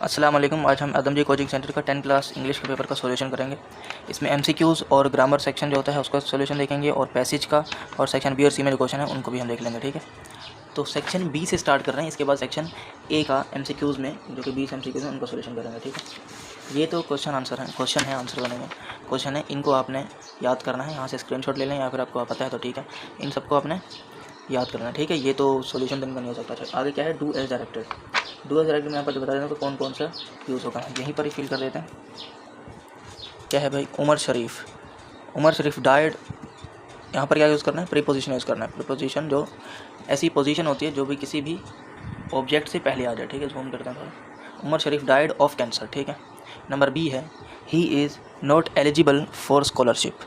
अस्सलाम वालेकुम। आज हम आदम जी कोचिंग सेंटर का 10 क्लास इंग्लिश के पेपर का सॉल्यूशन करेंगे। इसमें एमसीक्यूज़ और ग्रामर सेक्शन जो होता है उसका सॉल्यूशन देखेंगे और पैसेज का और सेक्शन बी और सी में जो क्वेश्चन है उनको भी हम देख लेंगे। ठीक है, तो सेक्शन बी से स्टार्ट कर रहे हैं। इसके बाद सेक्शन ए का एमसीक्यूज़ में जो कि 20 एमसीक्यूज़ हैं उनका सॉल्यूशन करेंगे। ठीक है, ये तो क्वेश्चन है, आंसर बनेंगे। क्वेश्चन है, इनको आपने याद करना है। यहाँ से स्क्रीनशॉट ले लें या फिर आपको पता है तो ठीक है, इन सबको आपने याद करना है। ठीक है, ये तो सॉल्यूशन तो इनका नहीं हो सकता। अच्छा, आगे क्या है, do as directed. Do as directed में यहाँ पर बता देता हूँ तो कौन कौन सा यूज़ होगा, यहीं पर ही फिल कर देते हैं। क्या है भाई, उमर शरीफ डाइड। यहाँ पर क्या यूज़ करना है, प्रीपोजिशन यूज़ करना है। प्रीपोजिशन जो ऐसी पोजीशन होती है जो भी किसी भी ऑब्जेक्ट से पहले आ जाए। ठीक है, जूम करते हैं थोड़ा। उमर शरीफ डाइड ऑफ कैंसर। ठीक है, नंबर बी है, he is not eligible for scholarship.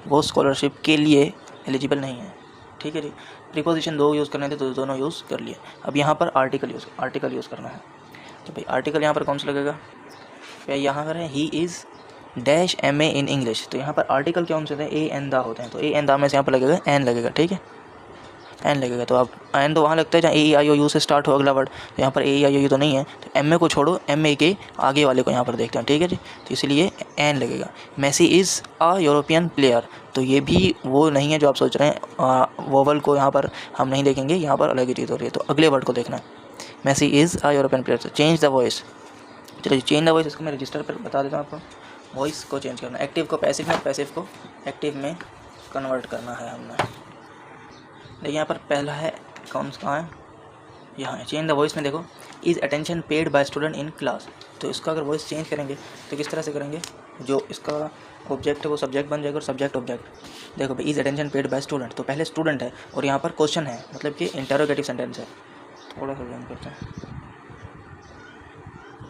वो स्कॉलरशिप के लिए एलिजिबल नहीं है। ठीक है जी, प्रीपोजिशन दो यूज़ करने थे तो दोनों यूज़ कर लिए। अब यहाँ पर आर्टिकल यूज़ करना है। तो भाई आर्टिकल यहाँ पर कौन सा लगेगा, क्या यहाँ पर है, he is dash MA in English. तो यहाँ पर आर्टिकल कौन से थे, ए एन दा होते हैं, तो ए एन दा में से यहाँ पर लगेगा एन लगेगा। ठीक है, एन लगेगा। तो अब एन तो वहाँ लगता है जहाँ AEIOU से स्टार्ट हो अगला वर्ड, तो यहाँ पर AEIOU तो नहीं है, तो MA को छोड़ो, MA के आगे वाले को यहाँ पर देखते हैं। ठीक है जी, तो इसलिए एन लगेगा। Messi is a European player, तो ये भी वो नहीं है जो आप सोच रहे हैं। वोवल को यहाँ पर हम नहीं देखेंगे, यहाँ पर अलग ही चीज़ हो रही है, तो अगले वर्ड को देखना है। Messi is a European player. Change the voice. चलिए, चेंज द वॉइस, इसको मैं रजिस्टर पर बता देता हूँ आपको। वॉइस को चेंज करना, एक्टिव को पैसिव में, पैसिव को एक्टिव में कन्वर्ट करना है हमने। देखिए यहाँ पर पहला है, कौन सा है, यहाँ है। चेंज द वॉइस में देखो, is attention paid by student in class. तो इसका अगर वॉइस चेंज करेंगे तो किस तरह से करेंगे, जो इसका ऑब्जेक्ट है वो सब्जेक्ट बन जाएगा और सब्जेक्ट ऑब्जेक्ट। देखो भाई, is attention paid by student, तो पहले स्टूडेंट है और यहाँ पर क्वेश्चन है, मतलब कि इंटरोगेटिव सेंटेंस है। थोड़ा सा जूम करते हैं,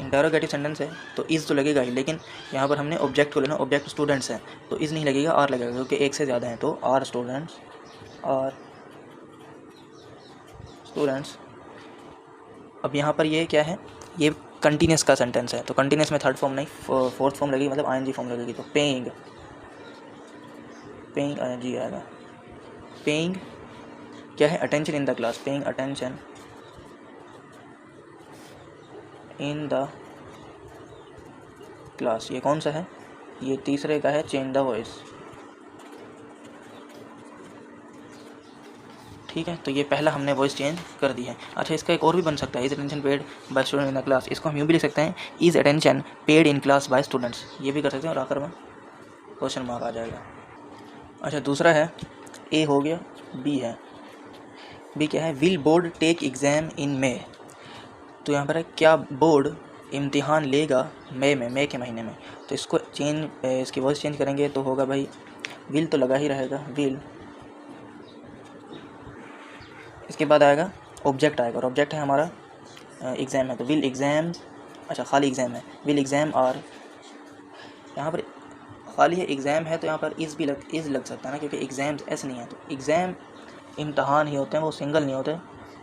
इंटरोगेटिव सेंटेंस है तो इज़ तो लगेगा ही, लेकिन यहाँ पर हमने ऑब्जेक्ट को लेना, ऑब्जेक्ट स्टूडेंट्स है तो इज़ नहीं लगेगा, आर लगेगा, क्योंकि एक से ज़्यादा है। तो आर स्टूडेंट्स, अब यहाँ पर ये क्या है, ये कंटिन्यूस का सेंटेंस है, तो कंटिन्यूस में थर्ड फॉर्म नहीं फोर्थ फॉर्म लगेगी, मतलब ING फॉर्म लगेगी। तो पेइंग ING आएगा। पेइंग क्या है, attention in the class, paying attention in the class. ये कौन सा है, ये तीसरे का है, चेंज द वॉइस। ठीक है, तो ये पहला हमने वॉइस चेंज कर दी है। अच्छा, इसका एक और भी बन सकता है, is attention paid by student in the class. इसको हम यूँ भी लिख सकते हैं, is attention paid in class by students, ये भी कर सकते हैं, और आखिर में क्वेश्चन मार्क आ जाएगा। अच्छा, दूसरा है, ए हो गया, बी है। बी क्या है, will board take exam in May. तो यहाँ पर है, क्या बोर्ड इम्तिहान लेगा मई के महीने में। तो इसको चेंज, इसकी वॉइस चेंज करेंगे तो होगा भाई, विल तो लगा ही रहेगा, विल। इसके बाद आएगा ऑब्जेक्ट आएगा, और ऑब्जेक्ट है हमारा एग्ज़ाम है, तो विल एग्ज़ाम्स। अच्छा, खाली एग्ज़ाम है, विल एग्ज़ाम आर। यहाँ पर खाली है, एग्ज़ाम है, तो यहाँ पर इज़ लग सकता है ना, क्योंकि एग्ज़ाम्स ऐसे नहीं है, तो एग्ज़ाम इम्तहान ही होते हैं, वो सिंगल नहीं होते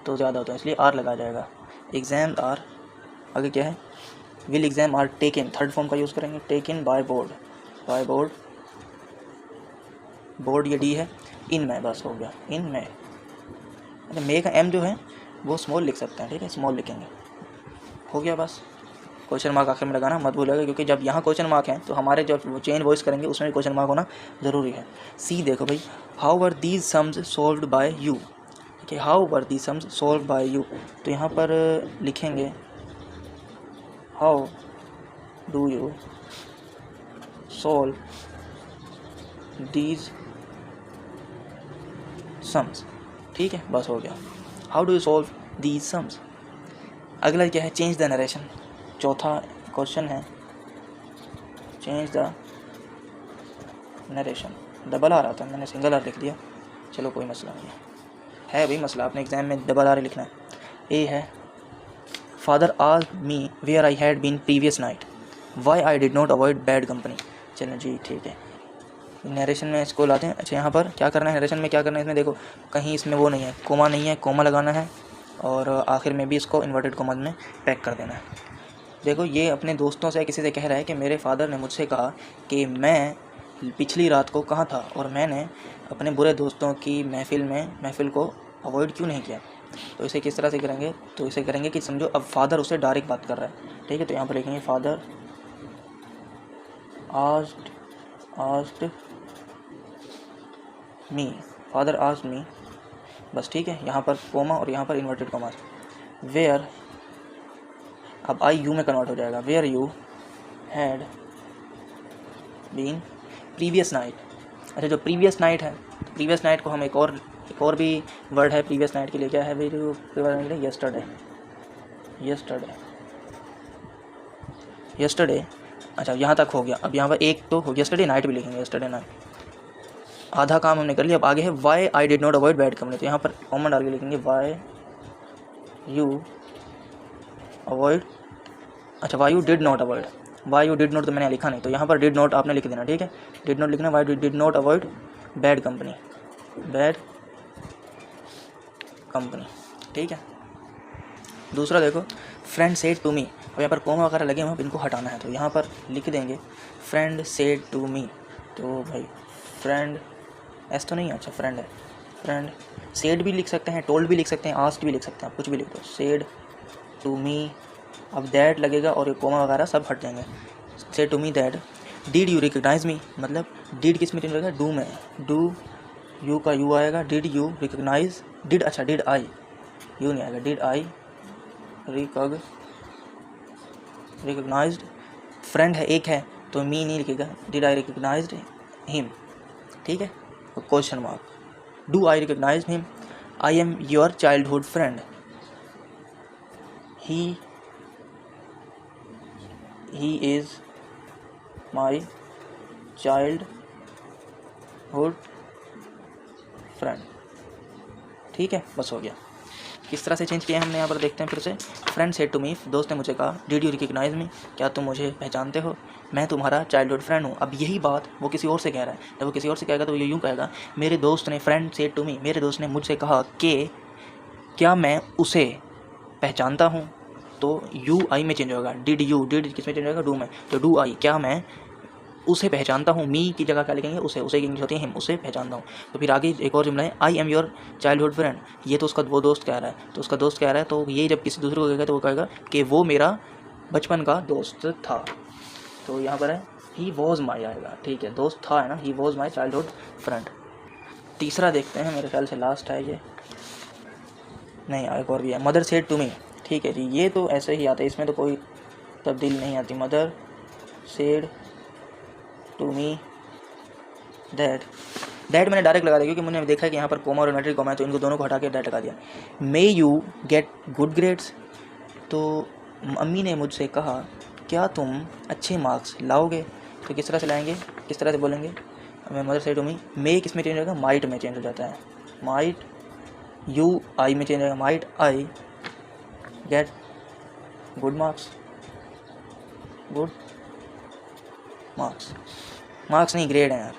तो ज़्यादा होते हैं, इसलिए आर लगा जाएगा, एग्ज़ाम आर। आगे क्या है, will exam are taken, third form का यूज़ करेंगे, टेकन बाय बोर्ड, बोर्ड ये डी है, इन में, बस हो गया, इन में। अच्छा, मे का एम जो है वो स्मॉल लिख सकते हैं। ठीक है, स्मॉल लिखेंगे, हो गया बस। क्वेश्चन मार्क आखिर में लगाना मत भूलिएगा, क्योंकि जब यहाँ क्वेश्चन मार्क हैं तो हमारे जब चेंज वॉइस करेंगे उसमें भी क्वेश्चन मार्क होना ज़रूरी है। सी देखो भाई, how were these sums solved by you. ठीक है, how were these sums solved by you, तो यहाँ पर लिखेंगे, how do you solve these sums. ठीक है, बस हो गया, how do you solve these sums. अगला क्या है, चेंज द नरेशन। चौथा क्वेश्चन है, change the narration. Double R आता है, मैंने सिंगल आर लिख दिया, चलो कोई मसला नहीं है भाई, मसला आपने एग्जाम में डबल आर लिखना है। ए है, father asked me where I had been previous night, why I did not avoid bad company. चलो जी, ठीक है, नरेशन में इसको लाते हैं। अच्छा, यहाँ पर क्या करना है, नरेशन में क्या करना है, इसमें देखो कहीं इसमें वो नहीं है, कोमा नहीं है, कोमा लगाना है, और आखिर में भी इसको इन्वर्टेड कोमा में पैक कर देना है। देखो, ये अपने दोस्तों से किसी से कह रहा है कि मेरे फादर ने मुझसे कहा कि मैं पिछली रात को कहाँ था और मैंने अपने बुरे दोस्तों की महफ़िल को अवॉइड क्यों नहीं किया। तो इसे किस तरह से करेंगे, तो इसे करेंगे कि समझो अब फादर उससे डायरेक्ट बात कर रहा है, ठीक है। तो यहाँ पर लिखेंगे फादर आस्क्ड मी, फादर आस्क्ड मी, बस ठीक है। यहाँ पर कोमा और यहाँ पर इन्वर्टेड कोमा, वेयर, अब आई यू में कन्वर्ट हो जाएगा, where you had been previous night. अच्छा, जो प्रीवियस नाइट है, प्रीवियस नाइट को हम एक और भी वर्ड है प्रीवियस नाइट के लिए, क्या है भाई जो प्रीवियस नाइट के लिए, यस्टरडे। अच्छा, यहाँ तक हो गया। अब यहाँ पर एक तो हो, यस्टरडे नाइट भी लिखेंगे, यस्टरडे नाइट, आधा काम हमने कर लिया। अब आगे है why I did not avoid bad company, तो यहाँ पर कॉमन डाल के लिखेंगे वाई यू अवॉइड, अच्छा why you did not avoid, why you did not तो मैंने लिखा नहीं, तो यहाँ पर डिड नॉट आपने लिख देना, ठीक है। डिड नॉट लिखना, why did not avoid bad company, ठीक है। दूसरा देखो, फ्रेंड सेड टू मी, अब यहाँ पर कोमा वगैरह लगे हुए हैं, इनको हटाना है, तो यहाँ पर लिख देंगे फ्रेंड सेड टू मी। तो भाई फ्रेंड एस तो नहीं, अच्छा फ्रेंड है, फ्रेंड सेड भी लिख सकते हैं, टोल्ड भी लिख सकते हैं, आस्क्ड भी लिख सकते हैं, आप कुछ भी लिख दो, सेड टू मी। अब दैट लगेगा और ये कोमा वगैरह सब हट जाएंगे। Said to me that, did you recognize me, मतलब डिड किस में चेंज होगा, डू में, डू यू का यू आएगा, डिड यू रिकग्नाइज, डिड, अच्छा डिड आई, यू नहीं आएगा, डिड आई रिकग्नाइज्ड, फ्रेंड है एक है तो मी नहीं लिखेगा, डिड आई रिकग्नाइज्ड हिम, ठीक है। Question mark, do I recognise him, I am your childhood friend, he is my childhood friend, ठीक है, बस हो गया। किस तरह से चेंज किया हमने यहाँ पर देखते हैं फिर से। फ्रेंड सेड टू मी, दोस्त ने मुझे कहा, डिड यू रिकग्नाइज मी, क्या तुम मुझे पहचानते हो, मैं तुम्हारा चाइल्डहुड फ्रेंड हूँ। अब यही बात वो किसी और से कह रहा है, जब वो किसी और से कहेगा तो ये यूँ कहेगा, मेरे दोस्त ने, फ्रेंड सेड टू मी, मेरे दोस्त ने मुझसे कहा कि क्या मैं उसे पहचानता हूँ, तो यू आई में चेंज होगा, डिड यू, डिड किस में चेंज होगा, डू में, तो डू आई, क्या मैं उसे पहचानता हूँ, मी की जगह क्या लिखेंगे, उसे की इंग्लिश होती है हिम, उसे पहचानता हूँ। तो फिर आगे एक और जुमला है, आई एम योर चाइल्डहुड फ्रेंड, ये तो उसका वो दोस्त कह रहा है, तो उसका दोस्त कह रहा है, तो ये जब किसी दूसरे को कहेगा तो वो कहेगा कि वो मेरा बचपन का दोस्त था। तो यहाँ पर है ही वॉज माई आएगा, ठीक है, दोस्त था है ना, he was my childhood friend. तीसरा देखते हैं, मेरे ख्याल से लास्ट है ये, नहीं एक और भी है, मदर सेड टू मी, ठीक है जी, ये तो ऐसे ही आता है, इसमें तो कोई तब्दीली नहीं आती। Mother said to me that मैंने डायरेक्ट लगा दिया क्योंकि मैंने देखा है कि यहाँ पर कोमा और इन्वर्टेड कोमा है, तो इनको दोनों को हटा के दैट लगा दिया। May you get good grades, तो अम्मी ने मुझसे कहा क्या तुम अच्छे मार्क्स लाओगे, तो किस तरह से लाएंगे, किस तरह से बोलेंगे, मदर सेड टू मी, मे किस में चेंज होगा, माइट में चेंज हो जाता है, माइट, यू आई में चेंज होगा, might I get good marks, good marks नहीं, ग्रेड है यार,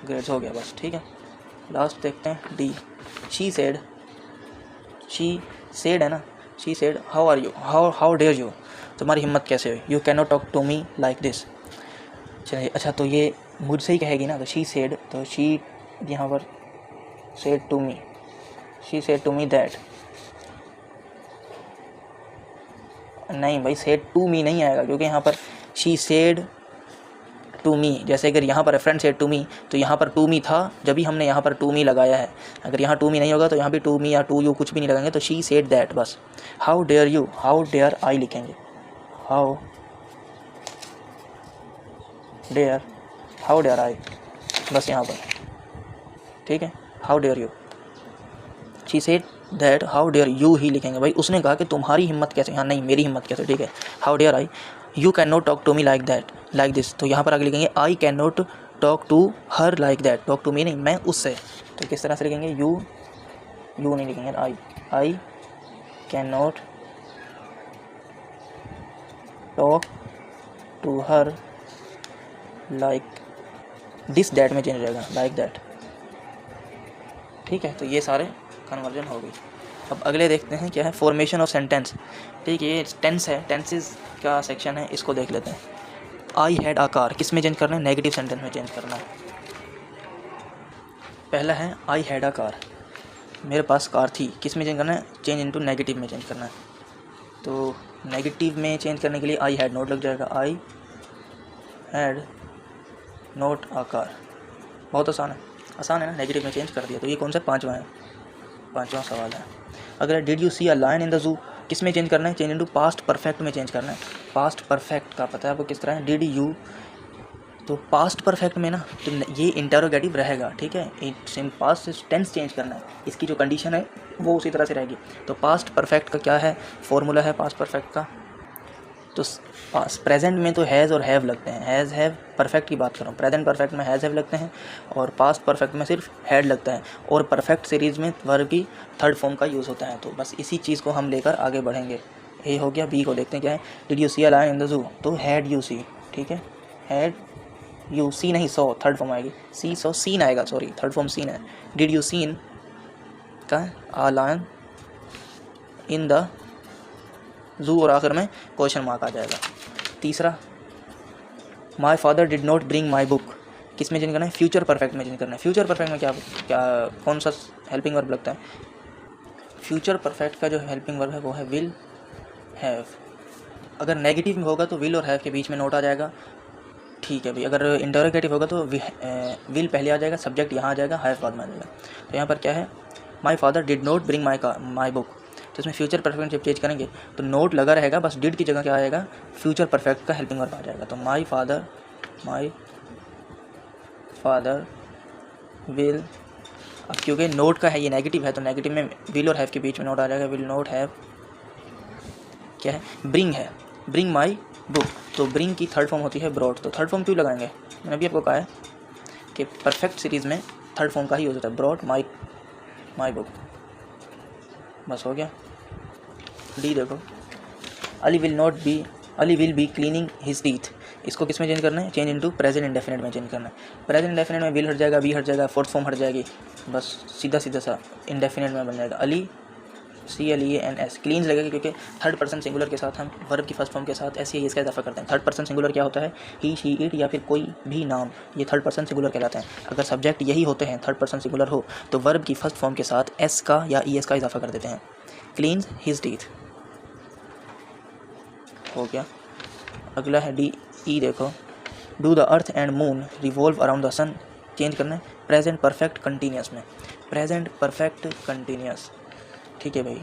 ग्रेड्स हो गया बस, ठीक है। लास्ट देखते हैं डी, शी सेड है ना, she said how are you, how dare you, तुम्हारी हिम्मत कैसे हुई, you can not talk to me like this. चलिए, अच्छा तो ये मुझसे ही कहेगी ना, तो शी सेड, तो शी यहाँ पर said to me, she said to me that, नहीं भाई सेड टू मी नहीं आएगा क्योंकि यहाँ पर शी सेड टू मी, जैसे अगर यहाँ पर फ्रेंड सेड टू मी, तो यहाँ पर टू मी था जब भी हमने यहाँ पर टू मी लगाया है, अगर यहाँ टू मी नहीं होगा तो यहाँ भी टू मी या टू यू कुछ भी नहीं लगाएंगे, तो शी सेड दैट बस। How dare you, how dare I लिखेंगे, हाउ डेयर आई, बस यहाँ पर, ठीक है, how dare you, she said that how dare you ही लिखेंगे, भाई उसने कहा कि तुम्हारी हिम्मत कैसे, यहाँ नहीं मेरी हिम्मत कैसे, ठीक है, how dare I, you can not talk to me like that, like this, तो यहाँ पर आगे लिखेंगे I can not talk to her like that, talk to me नहीं, मैं उससे, तो किस तरह से लिखेंगे, यू नहीं लिखेंगे, I can not talk to her like this, that में चेंज हो जाएगा, लाइक दैट, ठीक है। तो ये सारे कन्वर्जन हो गई। अब अगले देखते हैं क्या है, फॉर्मेशन ऑफ सेंटेंस, ठीक है, ये टेंस है, टेंसेस का सेक्शन है, इसको देख लेते हैं। आई हैड आ कार, किस में चेंज करना है, नेगेटिव सेंटेंस में चेंज करना है। पहला है आई हैड आ कार, मेरे पास कार थी, किस में चेंज करना है, चेंज इनटू नेगेटिव में चेंज करना है। तो नेगेटिव में चेंज करने के लिए आई हैड नोट लग जाएगा, I had note a car. बहुत आसान है ना, नेगेटिव में चेंज कर दिया। तो ये कौन सा पाँचवा सवाल है। अगर did you see a lion in the zoo, किस में चेंज करना है, चेंज इनटू पास्ट परफेक्ट में चेंज करना है। पास्ट परफेक्ट का पता है आपको किस तरह है, डिड यू, तो पास्ट परफेक्ट में ना तो ये इंटरोगेटिव रहेगा, ठीक है। It's in past tense change करना है, इसकी जो कंडीशन है वो उसी तरह से रहेगी। तो पास्ट परफेक्ट का क्या है, फॉर्मूला है पास्ट परफेक्ट का, तो प्रेजेंट में तो हैज़ और हैव लगते हैं, हैज़ हैव परफेक्ट की बात कर रहा हूँ, प्रेजेंट परफेक्ट में हैज़ हैव लगते हैं और पास्ट परफेक्ट में सिर्फ हैड लगता है। और परफेक्ट सीरीज़ में वर्ब की थर्ड फॉर्म का यूज़ होता है। तो बस इसी चीज़ को हम लेकर आगे बढ़ेंगे। ए हो गया। बी को देखते हैं क्या है, did you see a lion in the zoo, तो हैड यू सी, ठीक है, हैड यू सी नहीं सो, थर्ड फॉर्म आएगी, सी सो सीन आएगा, सॉरी थर्ड फॉर्म सीन है। डिड यू सीन का अ लायन इन द जू और आखिर में क्वेश्चन मार्क आ जाएगा। तीसरा, my father did not bring my book, किस में चेंज करना है, फ्यूचर परफेक्ट में चेंज करना है। फ्यूचर परफेक्ट में क्या कौन सा हेल्पिंग वर्ब लगता है, फ्यूचर परफेक्ट का जो हेल्पिंग वर्ब है वो है विल हैव। अगर नेगेटिव में होगा तो विल और हैव के बीच में नोट आ जाएगा, ठीक है भाई। अगर इंटरोगेटिव होगा तो विल पहले आ जाएगा, सब्जेक्ट यहाँ आ जाएगा, हैव बाद में आ जाएगा। तो यहाँ पर क्या है, my father did not bring my book, तो इसमें फ्यूचर परफेक्ट जब चेंज करेंगे तो नोट लगा रहेगा, बस डिड की जगह क्या आएगा, फ्यूचर परफेक्ट का हेल्पिंग वर्ब आ जाएगा। तो माई फादर विल, अब क्योंकि नोट का है ये नेगेटिव है तो नेगेटिव में विल और हैव के बीच में नोट आ जाएगा, विल नॉट हैव क्या है, ब्रिंग है, ब्रिंग माई बुक, तो ब्रिंग की थर्ड फॉर्म होती है ब्रॉट। तो थर्ड फॉर्म क्यों लगाएंगे, मैंने अभी आपको कहा है कि परफेक्ट सीरीज़ में थर्ड फॉर्म का ही यूज़ होता है, ब्रॉट माई बुक। बस हो गया। डी देखो, Ali will be cleaning his teeth, इसको किस में चेंज करना है, चेंज इनटू प्रेजेंट इंडेफिनिट में चेंज करना है। प्रेजेंट इंडेफिनिट में विल हट जाएगा, बी हट जाएगा, फोर्थ फॉर्म हट जाएगी, बस सीधा सा इंडेफिनिट में बन जाएगा। अली CLEANS, क्लीन्स लगेगा क्योंकि थर्ड पर्सन सिंगुलर के साथ हम वर्ब की फर्स्ट फॉर्म के साथ ऐसे ही इसका इजाफा करते हैं। थर्ड पर्सन सिंगुलर क्या होता है, ही शी इट या फिर कोई भी नाम, ये थर्ड पर्सन सिंगुलर कहलाते हैं। अगर सब्जेक्ट यही होते हैं, थर्ड पर्सन सिंगुलर हो, तो वर्ब की फर्स्ट फॉर्म के साथ एस का या ES का इजाफा कर देते हैं। क्लीन्स हिज टीथ हो गया। अगला है DE देखो, do the earth and moon revolve around the sun, change करना है प्रेजेंट परफेक्ट कंटिन्यूस में, प्रेजेंट परफेक्ट कंटिन्यूस, ठीक है भाई।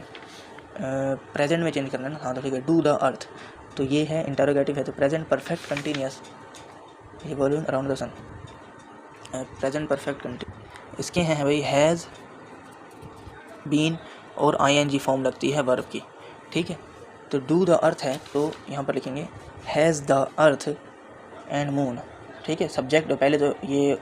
प्रेजेंट में चेंज करना है ना, हाँ तो ठीक है। डू द अर्थ, तो ये है इंटरोगेटिव है, तो present perfect continuous revolving around the sun, present perfect continuous. इसके हैं भाई हैज़ बीन और ING फॉर्म लगती है वर्ब की, ठीक है। तो डू द अर्थ है तो यहाँ पर लिखेंगे has the earth and moon, ठीक है। सब्जेक्ट पहले तो ये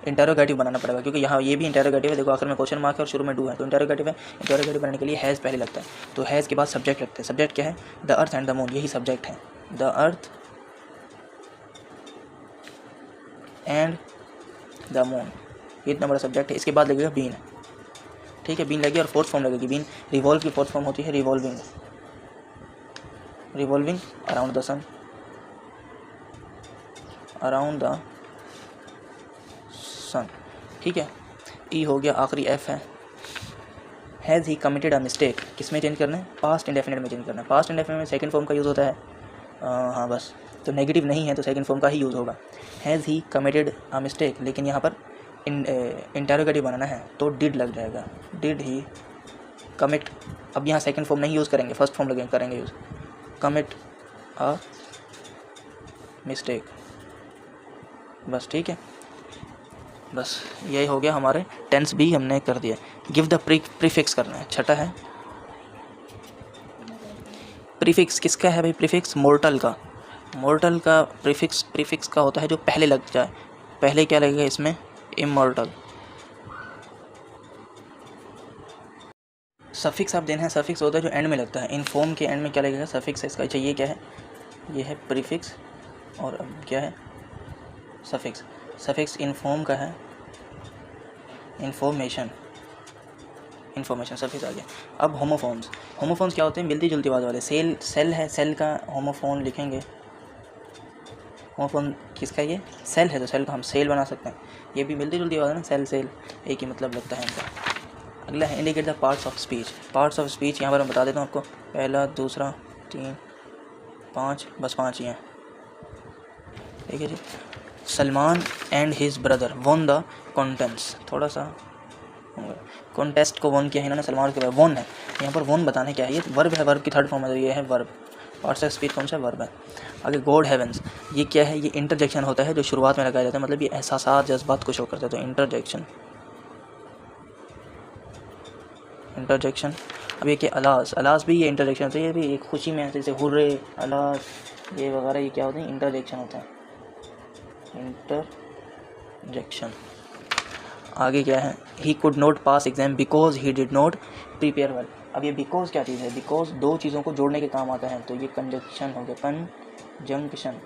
इंटरोगेटिव बनाना पड़ेगा क्योंकि यहाँ ये भी इंटरोगेटिव है, देखो आखिर में क्वेश्चन मार्क है और शुरू में डू है, तो इंटरोगेटिव है। इंटरोगेटिव बनाने के लिए हैज़ पहले लगता है, तो हैज़ के बाद सब्जेक्ट लगते हैं। सब्जेक्ट क्या है, the earth and the moon, यही सब्जेक्ट है, the earth and the moon, ये इतना बड़ा सब्जेक्ट है। इसके बाद लगेगा बीन, ठीक है, बीन लगेगी और फोर्थ फॉर्म लगेगी बीन। रिवॉल्व की फोर्थ फॉर्म होती है revolving around the sun, around the sun, ठीक है। E हो गया, आखिरी F है, has he committed a mistake, किस में चेंज करना है, पास्ट इंडेफिनिट में चेंज करना है। पास्ट इंडेफिनिट में सेकंड फॉर्म का यूज़ होता है, हाँ बस, तो नेगेटिव नहीं है तो सेकंड फॉर्म का ही यूज़ होगा। Has he committed a mistake, लेकिन यहाँ पर इंटरोगेटिव बनाना है तो डिड लग जाएगा, डिड ही कमिट। अब यहाँ सेकंड फॉर्म नहीं यूज़ करेंगे, फर्स्ट फॉर्म करेंगे यूज़, कमिट अ मिस्टेक, बस ठीक है। बस यही हो गया, हमारे टेंस भी हमने कर दिया। गिव द प्रीफिक्स करना है, छठा है प्रीफिक्स। किसका है भाई प्रीफिक्स, मोर्टल का। मोर्टल का प्रीफिक्स का होता है जो पहले लग जाए। पहले क्या लगेगा इसमें, इमॉर्टल। सफिक्स आप देना है, सफिक्स होता है जो एंड में लगता है। इन फॉर्म के एंड में क्या लगेगा, सफिक्स है इसका। अच्छा ये क्या है, ये है प्रीफिक्स और अब क्या है सफिक्स। सफिक्स इन फॉर्म का है, इन्फॉर्मेशन सफिक्स आ गया। अब होमोफोन्स क्या होते हैं, मिलती जुलती आवाज़ वाले। सेल है, सेल का होमोफोन लिखेंगे। होमोफोन किसका, ये सेल है तो सेल का हम सेल बना सकते हैं। ये भी मिलती जुलती आवाज़ है ना, सेल एक ही मतलब लगता है इनका। अगला है indicate the parts of speech. Parts of speech यहाँ पर मैं बता देता हूँ आपको, पहला, दूसरा, 3, 5, बस 5 ही हैं, ठीक है जी। Salman and his brother won the contents, थोड़ा सा कॉन्टेस्ट को वॉन किया है इन्होंने, सलमान के बाद वॉन है, यहाँ पर वॉन बताने क्या है, ये वर्ब है, वर्ब की थर्ड फॉर्म है, तो ये है वर्ब। पार्ट्स ऑफ स्पीच कौन सा वर्ब है। आगे गॉड हेवंस, ये क्या है, ये इंटरजेक्शन होता है जो शुरुआत में लगाया जाता है, मतलब ये एहसास जज्बात को शो करता है, तो इंटरजेक्शन। अब ये क्या अलास, अलास भी ये इंटरजेक्शन होता है, ये भी एक खुशी में जैसे हुर्रे, अलास, ये वगैरह, ये क्या होते हैं, इंटरजेक्शन होता है, इंटरजेक्शन। आगे क्या है, he could not pass exam because he did not prepare well. अब ये बिकॉज क्या चीज़ है, बिकॉज दो चीज़ों को जोड़ने के काम आता है, तो ये कंजंक्शन हो गया, कंजंक्शन।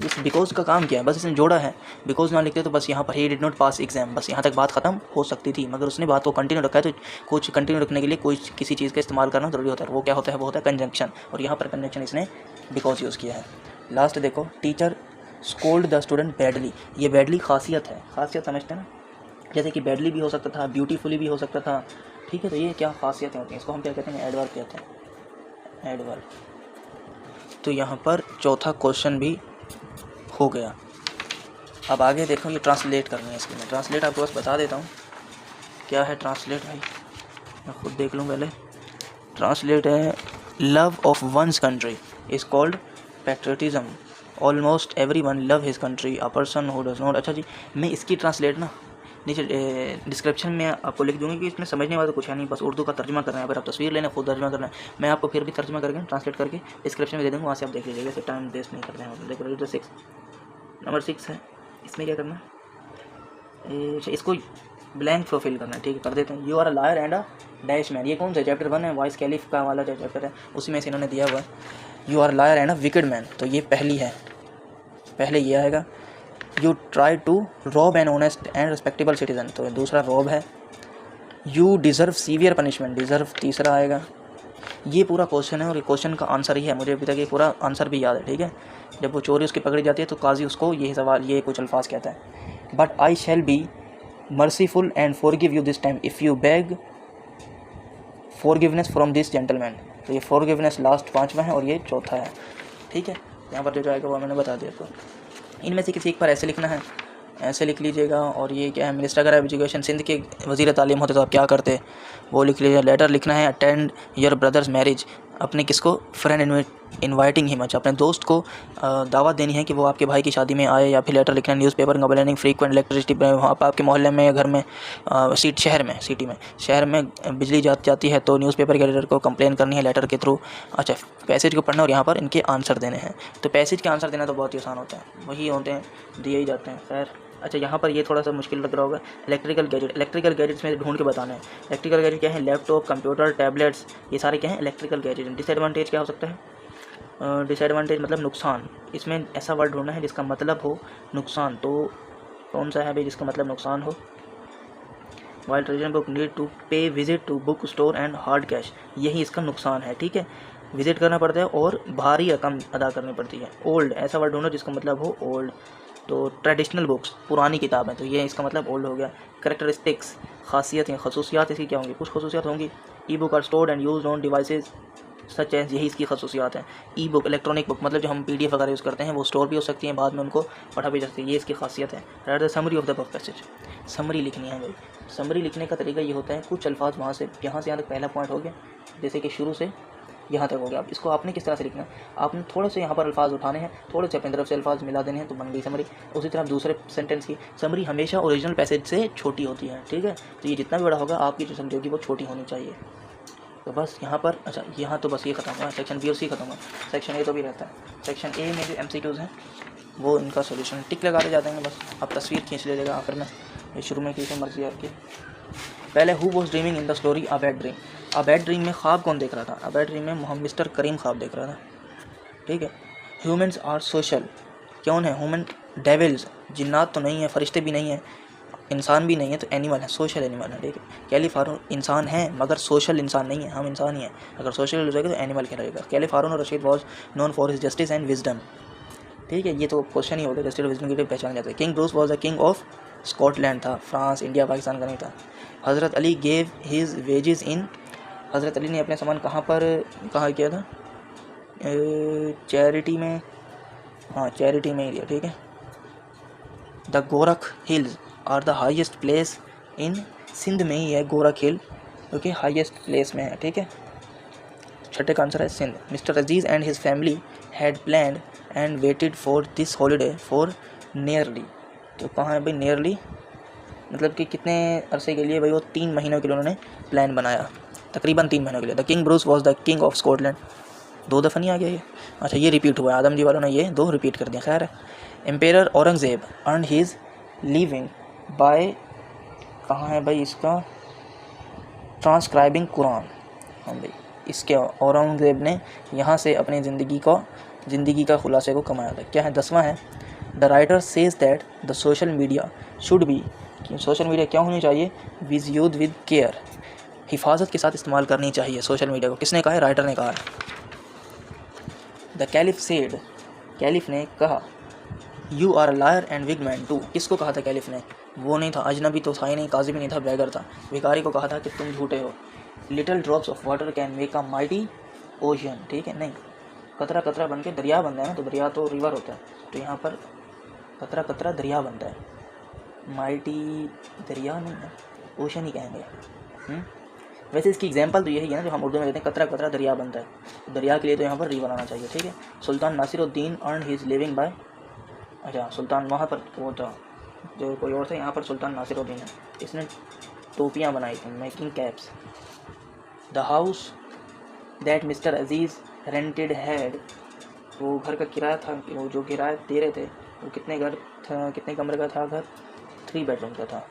इस बिकॉज का काम क्या है, बस इसने जोड़ा है, बिकॉज ना लिखते तो बस यहाँ पर he did not pass exam, बस यहाँ तक बात खत्म हो सकती थी, मगर उसने बात को कंटिन्यू रखा है, तो कुछ कंटिन्यू रखने के लिए कोई किसी चीज़ का इस्तेमाल करना जरूरी होता है, वो क्या होता है, वो होता है कंजंक्शन, और यहाँ पर कंजंक्शन इसने बिकॉज यूज़ किया है। लास्ट देखो, teacher scold the student badly, ये बैडली खासियत है, खासियत समझते हैं ना, जैसे कि बैडली भी हो सकता था, ब्यूटीफुली भी हो सकता था, ठीक है, तो ये क्या खासियतें होती हैं, इसको हम क्या कहते हैं, एडवर्ब कहते हैं, एडवर्ब। तो यहाँ पर चौथा क्वेश्चन भी हो गया। अब आगे देखो, ये ट्रांसलेट करनी है, इसकी मैं ट्रांसलेट आपको बस बता देता हूँ क्या है ट्रांसलेट, भाई मैं खुद देख लूँ पहले। ट्रांसलेट है, love of one's country is called patriotism, almost every one love his country, a person who does not. अच्छा जी, मैं इसकी ट्रांसलेट ना नीचे डिस्क्रिप्शन में आपको लिख दूँगी कि इसमें समझने वाला तो कुछ है नहीं, बस उर्दू का तर्जुमा करना है, अगर आप तस्वीर लेना खुद तर्जुमा करना है, मैं आपको फिर भी तर्जुमा करके ट्रांसलेट करके डिस्क्रिप्शन में दे दूँगा, वहाँ से आप देख लीजिएगा, टाइम वेस्ट नहीं करते हैं। देखो रीड 6, नंबर 6 है, इसमें क्या करना है, इसको ब्लैंक प्रोफिल करना है, ठीक है, कर देते हैं। You are a liar and a dash man, ये कौन सा चैप्टर 1 है, वॉइस कैलिफ का वाला जो चैप्टर है उसी में से इन्होंने दिया हुआ है, you are liar and a wicked man, तो ये पहली है, पहले ये आएगा। You try to rob an honest and respectable citizen, तो दूसरा रॉब है। You deserve severe punishment, deserve तीसरा आएगा। ये पूरा क्वेश्चन है और ये क्वेश्चन का आंसर ही है, मुझे अभी तक ये पूरा आंसर भी याद है, ठीक है। जब वो चोरी उसकी पकड़ी जाती है तो काजी उसको ये सवाल, ये कुछ अल्फाज कहता है, but I shall be merciful and forgive you this time if you beg forgiveness from this gentleman, तो ये फॉरगिवनेस लास्ट 5वां है और ये चौथा है, ठीक है। यहाँ पर जो आएगा वो मैंने बता दिया आपको। इनमें से किसी एक पर ऐसे लिखना है, ऐसे लिख लीजिएगा। और ये क्या है, मिनिस्टर ऑफ एजुकेशन सिंध के वज़ीर तालीम होते तो आप क्या करते, वो लिख लीजिए। लेटर लिखना है, अटेंड योर ब्रदर्स मैरिज, अपने किसको, फ्रेंड इनवाइटिंग हिम, अच्छा अपने दोस्त को दावत देनी है कि वो आपके भाई की शादी में आए। या फिर लेटर लिखना है, न्यूज़पेपर कंप्लेनिंग फ्रीक्वेंट इलेक्ट्रिसिटी, वहाँ पर आपके मोहल्ले में या घर में शहर में बिजली जाती है तो न्यूज़पेपर के एडिटर को कंप्लेन करनी है लेटर के थ्रू। अच्छा, पैसेज को पढ़ना और यहाँ पर इनके आंसर देने हैं। तो पैसेज के आंसर देना तो बहुत ही आसान होता है, वही होते हैं, दिए ही जाते हैं। खैर अच्छा, यहाँ पर ये थोड़ा सा मुश्किल लग रहा होगा। इलेक्ट्रिकल गैजेट्स में ढूंढ के बताना है। इलेक्ट्रिकल गैजेट क्या है, लैपटॉप, कंप्यूटर, टैबलेट्स, ये सारे क्या हैं, इलेक्ट्रिकल गैजेट। डिसएडवांटेज क्या हो सकता है, डिसएडवांटेज मतलब नुकसान, इसमें ऐसा वर्ड ढूंढना है जिसका मतलब हो नुकसान। तो कौन सा है भाई जिसका मतलब नुकसान हो, while treasure book need to pay visit to book store and hard cash, यही इसका नुकसान है, ठीक है। विजिट करना पड़ता है और भारी रकम अदा करनी पड़ती है। ओल्ड, ऐसा वर्ड ढूंढो जिसका मतलब हो ओल्ड, तो ट्रेडिशनल बुक्स, पुरानी किताब है, तो ये इसका मतलब ओल्ड हो गया। करेक्टरिस्टिक्स, खासियत या खसूसियात इसकी क्या होंगी, कुछ खसूसियात होंगी। E book are stored and used on devices such as, यही इसकी खसूसियात है। ई बुक, इलेक्ट्रॉनिक बुक, मतलब जो हम PDF वगैरह यूज़ करते हैं वो स्टोर भी हो सकती हैं, बाद में उनको पढ़ा भी जा सकती है, ये इसकी खासियत है। Right the summary of the book passage, summary लिखनी है भाई। समरी लिखने का तरीका ये होता है, कुछ अल्फाज वहाँ से यहाँ से यहाँ तक पहला पॉइंट हो गया, जैसे कि शुरू से यहाँ तक हो गया। अब इसको आपने किस तरह से लिखना है, आपने थोड़े से यहाँ पर अल्फाज उठाने हैं, थोड़े से अपनी तरफ से अल्फाज मिला देने हैं, तो बन गई समरी। उसी तरह दूसरे सेंटेंस की समरी हमेशा ओरिजिनल पैसेज से छोटी होती है, ठीक है। तो ये जितना भी बड़ा होगा आपकी जो समझ होगी वो छोटी होनी चाहिए। तो बस यहाँ पर, अच्छा यहाँ तो बस ये ख़त्म हुआ, सेक्शन B और C खत्म हुआ। सेक्शन A तो भी रहता है। सेक्शन A में जो MCQs हैं वो इनका सोल्यूशन टिक लगाते जाते हैं, बस आप तस्वीर खींच लीजिएगा आखिर में, ये शुरू में की मर्जी आपकी। पहले who was dreaming in the story a bad dream, a bad dream में ख्वाब कौन देख रहा था, अ बैड ड्रीम में मोहम्मद मिस्टर करीम ख्वाब देख रहा था, ठीक है। ह्यूमन्स आर सोशल, कौन है ह्यूमन, डेविल्स, जिन्नात तो नहीं है, फरिश्ते भी नहीं है, इंसान भी नहीं है, तो एनिमल है, सोशल एनिमल है, ठीक है। कैलिफारून इंसान है मगर सोशल इंसान नहीं है, हम इंसान ही हैं, अगर सोशल हो जाएगा तो एनिमल कहलाएगा। कैलिफारून और Rashid was known for his justice and wisdom, ठीक है, ये तो क्वेश्चन ही होगा, जस्टिस और विजडम के लिए पहचाना जाता है। King Bruce was the king of Scotland था, फ्रांस, इंडिया, पाकिस्तान का नहीं था। हज़रत Ali gave his wages in, हज़रत अली ने अपने सामान कहाँ किया था, चैरिटी में, हाँ चैरिटी में ही दिया, ठीक है। The Gorakh hills are the highest place in, Sindh में ही है गोरख हिल जो कि हाईएस्ट प्लेस में है, ठीक है। छठे का आंसर है Sindh. Mister Aziz and his family had planned and waited for this holiday for nearly, तो कहाँ है भाई नियरली, मतलब कि कितने अरसे के लिए भाई, वो 3 महीनों के लिए उन्होंने प्लान बनाया, तकरीबन 3 महीनों के लिए। The king Bruce was the king of Scotland, 2 दफ़ा नहीं आ गया ये, अच्छा ये रिपीट हुआ है, आदम जी वालों ने ये 2 रिपीट कर दिया, खैर है। Emperor Aurangzeb earn his living bye, कहाँ है भाई इसका, ट्रांसक्राइबिंग कुरान, हाँ भाई इसके औरंगज़ेब ने यहाँ से अपनी ज़िंदगी का खुलासे को कमाया था। क्या है 10वां है, the writer says that the social media should be, कि सोशल मीडिया क्या होनी चाहिए, विज यूज विद केयर, हिफाजत के साथ इस्तेमाल करनी चाहिए सोशल मीडिया को, किसने कहा है, राइटर ने कहा है। द कैलिफ सेड, कैलिफ ने कहा, you are liar and wig man too, किसको कहा था कैलिफ ने, वो नहीं था, अजनबी तो था ही नहीं, काजी भी नहीं था, बैगर था, भिखारी को कहा था कि तुम झूठे हो। Little drops of water can make a mighty ocean, ठीक है, नहीं, कतरा कतरा बन के दरिया बनता है ना, तो दरिया तो रिवर होता है, तो यहाँ पर कतरा कतरा दरिया बनता है, माइटी दरिया नहीं है, ओशन ही कहेंगे। वैसे इसकी एग्जांपल तो यही है ना जो हम उर्दू में कहते हैं, कतरा कतरा दरिया बनता है, तो दरिया के लिए तो यहाँ पर रिवर आना चाहिए, ठीक है। Sultan Nasiruddin earn his living by, अच्छा सुल्तान वहाँ पर वो था जो कोई और था, यहाँ पर सुल्तान नासिरुद्दीन है, इसने टोपियाँ बनाई थी, making caps. The house that mister Aziz rented had, वो घर का किराया था, वो जो किराया दे रहे थे वो कितने कमरे का था घर, 3 बेडरूम का था।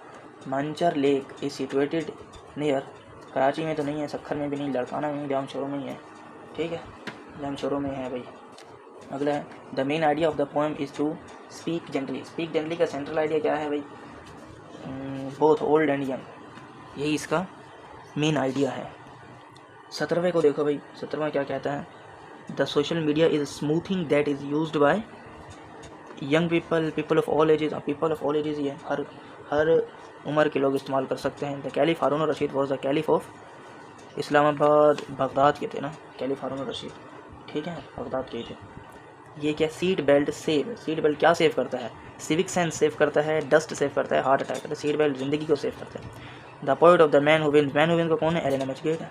Manchar lake is situated near, Karachi में तो नहीं है, सखर में भी नहीं, लड़काना में नहीं, जामशोरों में ही है, ठीक है, जामशोरों में है भाई। अगला है, the main idea of the poem is to speak gently, speak gently का सेंट्रल आइडिया क्या है भाई, बोथ ओल्ड एंड यंग, यही इसका मेन आइडिया है। 17वें को देखो भाई, 17वां क्या कहता है, the social media is something that is used by young people of all ages, people of all ages, ये हर उम्र के लोग इस्तेमाल कर सकते हैं। The caliph Harun Rashid was the caliph of Islamabad, Baghdad के थे ना कैलिफ हारून रशीद, ठीक है, बगदाद के थे। ये क्या, seat belt save, seat belt क्या सेव करता है, सिविक सेंस सेव करता है, डस्ट सेव करता है, हार्ट अटैक करता है, सीट बेल्ट ज़िंदगी को सेव करता है। The poet of the man who wins, man who wins का कौन है, एलन एमएचगेट है,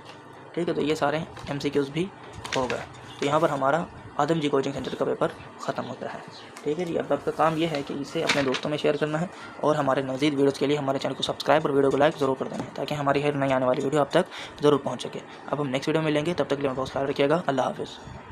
ठीक है। तो ये सारे MCQs भी हो गए, तो यहाँ पर हमारा आदम जी कोचिंग सेंटर का पेपर ख़त्म होता है, ठीक है जी। अब आपका काम ये है कि इसे अपने दोस्तों में शेयर करना है और हमारे मज़ीद वीडियोज़ के लिए हमारे चैनल को सब्सक्राइब और वीडियो को लाइक ज़रूर कर देना है, ताकि हमारी हर नई आने वाली वीडियो आप तक ज़रूर पहुँच सके। अब हम नेक्स्ट वीडियो में मिलेंगे, तब तक के लिए बहुत ख्याल रखिएगा, अल्लाह हाफ़िज़।